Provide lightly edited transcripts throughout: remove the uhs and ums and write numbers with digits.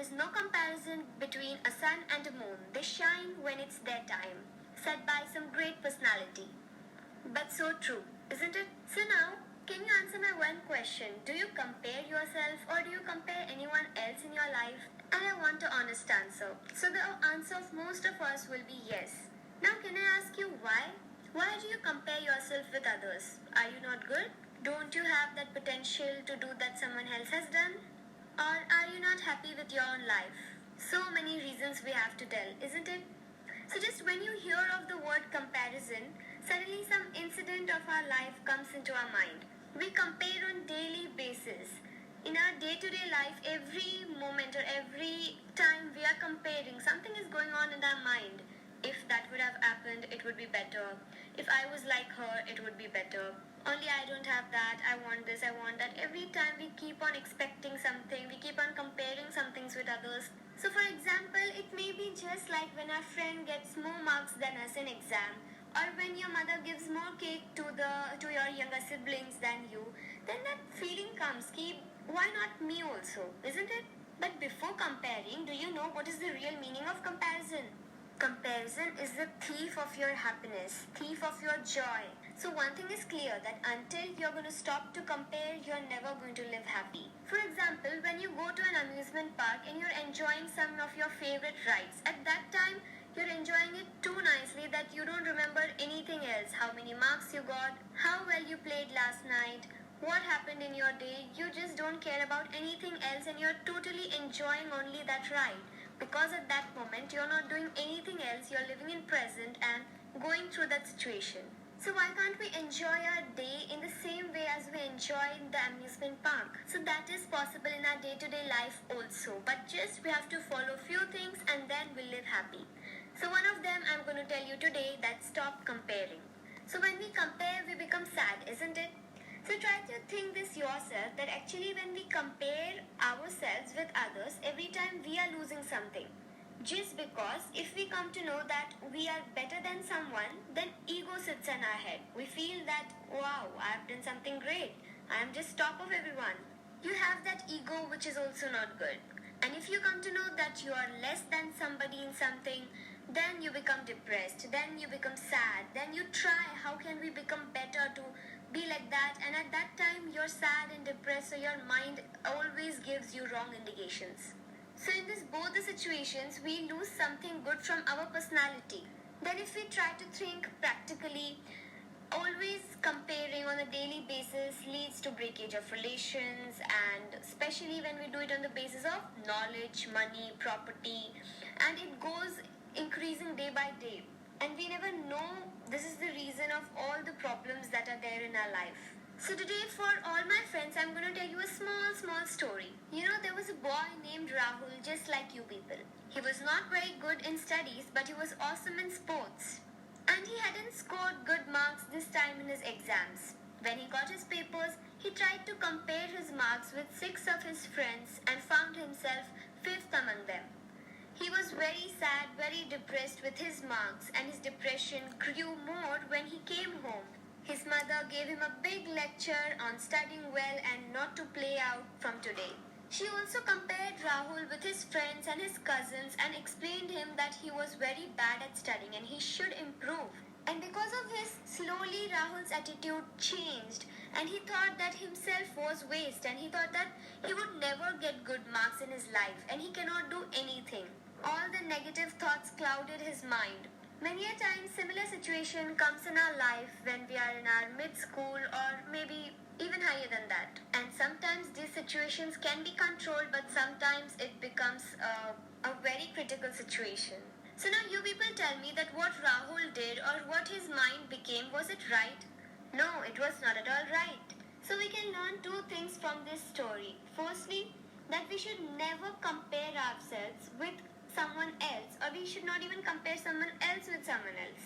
is no comparison between a sun and a moon. They shine when it's their time, said by some great personality. But so true, isn't it? So now, can you answer my one question? Do you compare yourself or do you compare anyone else in your life? And I want an honest answer. So the answer of most of us will be yes. Now can I ask you why? Why do you compare yourself with others? Are you not good? Don't you have that potential to do that someone else has done? Or are you not happy with your own life? So many reasons we have to tell, isn't it? So just when you hear of the word comparison, suddenly some incident of our life comes into our mind. We compare on daily basis. In our day-to-day life, every moment or every time we are comparing, something is going on in our mind. If that would have happened, it would be better. If I was like her, it would be better. Only I don't have that. I want this, I want that. Every time we keep on expecting something, we keep on comparing some things with others. So for example, it may be just like when our friend gets more marks than us in exam, or when your mother gives more cake to your younger siblings than you, then that feeling comes, why not me also, isn't it? But before comparing, do you know what is the real meaning of comparison? Comparison is the thief of your happiness, thief of your joy. So one thing is clear, that until you're going to stop to compare, you're never going to live happy. For example, when you go to an amusement park and you're enjoying some of your favorite rides, at that time, you're enjoying it too nicely that you don't remember anything else. How many marks you got, how well you played last night, what happened in your day. You just don't care about anything else and you're totally enjoying only that ride. Because at that moment, you're not doing anything else, you're living in present and going through that situation. So why can't we enjoy our day in the same way as we enjoy in the amusement park? So that is possible in our day-to-day life also. But just we have to follow few things and then we'll live happy. So one of them I'm going to tell you today, that stop comparing. So when we compare, we become sad, isn't it? So try to think this yourself, that actually when we compare ourselves with others, every time we are losing something. Just because if we come to know that we are better than someone, then ego sits in our head. We feel that, wow, I have done something great. I am just top of everyone. You have that ego, which is also not good. And if you come to know that you are less than somebody in something, then you become depressed, then you become sad, then you try, how can we become better to be like that, and at that time you're sad and depressed, so your mind always gives you wrong indications. So in both the situations, we lose something good from our personality. Then if we try to think practically, always comparing on a daily basis leads to breakage of relations, and especially when we do it on the basis of knowledge, money, property, and it goes increasing day by day. And we never know this is the reason of all the problems that are there in our life. So today for all my friends, I'm going to tell you a small story. You know, there was a boy named Rahul, just like you people. He was not very good in studies, but he was awesome in sports. And he hadn't scored good marks this time in his exams. When he got his papers, he tried to compare his marks with 6 of his friends and found himself 5th among them. He was very sad, very depressed with his marks, and his depression grew more when he came home. His mother gave him a big lecture on studying well and not to play out from today. She also compared Rahul with his friends and his cousins and explained him that he was very bad at studying and he should improve. And because of his, slowly Rahul's attitude changed and he thought that himself was waste, and he thought that he would never get good marks in his life and he cannot do anything. All the negative thoughts clouded his mind. Many a time similar situation comes in our life when we are in our mid-school or maybe even higher than that. And sometimes these situations can be controlled, but sometimes it becomes a very critical situation. So now you people tell me that what Rahul did or what his mind became, was it right? No, it was not at all right. So we can learn 2 things from this story. Firstly, that we should never compare ourselves with someone else, or we should not even compare someone else with someone else.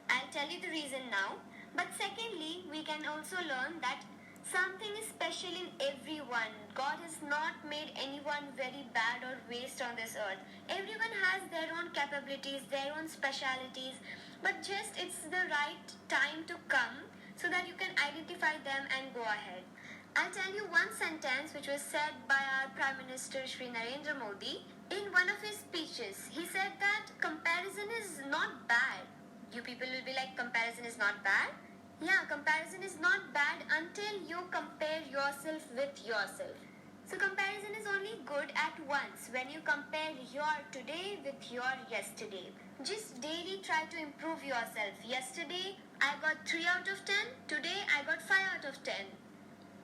I'll tell you the reason now. But secondly, we can also learn that something is special in everyone. God has not made anyone very bad or waste on this earth. Everyone has their own capabilities, their own specialities, but just it's the right time to come so that you can identify them and go ahead. I'll tell you one sentence which was said by our Prime Minister Shri Narendra Modi in one of his speeches. He said that comparison is not bad. You people will be like, comparison is not bad? Yeah, comparison is not bad until you compare yourself with yourself. So comparison is only good at once when you compare your today with your yesterday. Just daily try to improve yourself. Yesterday I got 3 out of 10. Today I got 5 out of 10.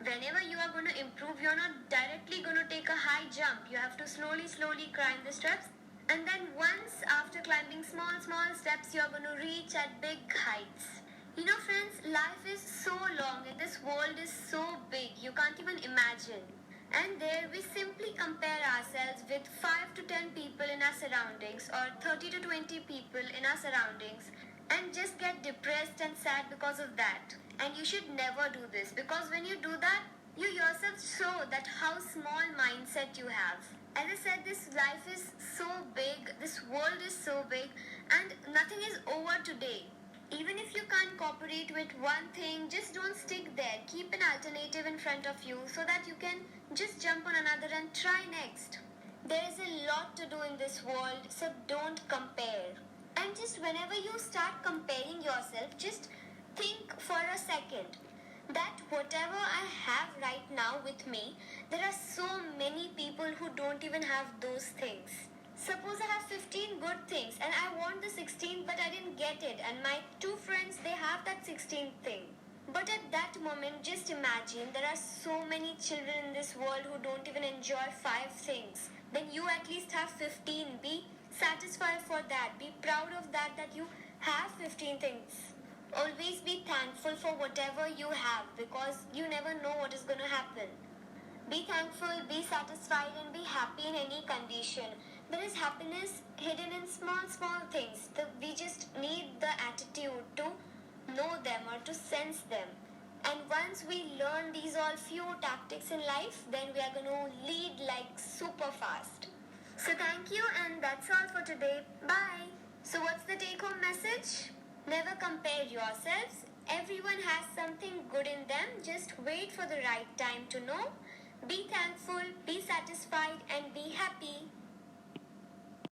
Whenever you are going to improve, you're not directly going to take a high jump. You have to slowly climb the steps. And then once after climbing small steps, you're going to reach at big heights. You know friends, life is so long and this world is so big, you can't even imagine. And there we simply compare ourselves with 5 to 10 people in our surroundings or 30 to 20 people in our surroundings and just get depressed and sad because of that. And you should never do this, because when you do that, you yourself show that how small mindset you have. As I said, this life is so big, this world is so big, and nothing is over today. Even if you can't cooperate with one thing, just don't stick there. Keep an alternative in front of you so that you can just jump on another and try next. There is a lot to do in this world, so don't compare. And just whenever you start comparing yourself, just think for a second that whatever I have right now with me, there are so many people who don't even have those things. Suppose I have 15 good things and I want the 16th but I didn't get it, and my 2 friends, they have that 16th thing. But at that moment, just imagine there are so many children in this world who don't even enjoy 5 things. Then you at least have 15. Be satisfied for that. Be proud of that you have 15 things. Always be thankful for whatever you have, because you never know what is going to happen. Be thankful, be satisfied, and be happy in any condition. There is happiness hidden in small things. We just need the attitude to know them or to sense them. And once we learn these all few tactics in life, then we are going to lead like super fast. So thank you, and that's all for today. Bye. So what's the take-home message? Never compare yourselves. Everyone has something good in them. Just wait for the right time to know. Be thankful, be satisfied, and be happy.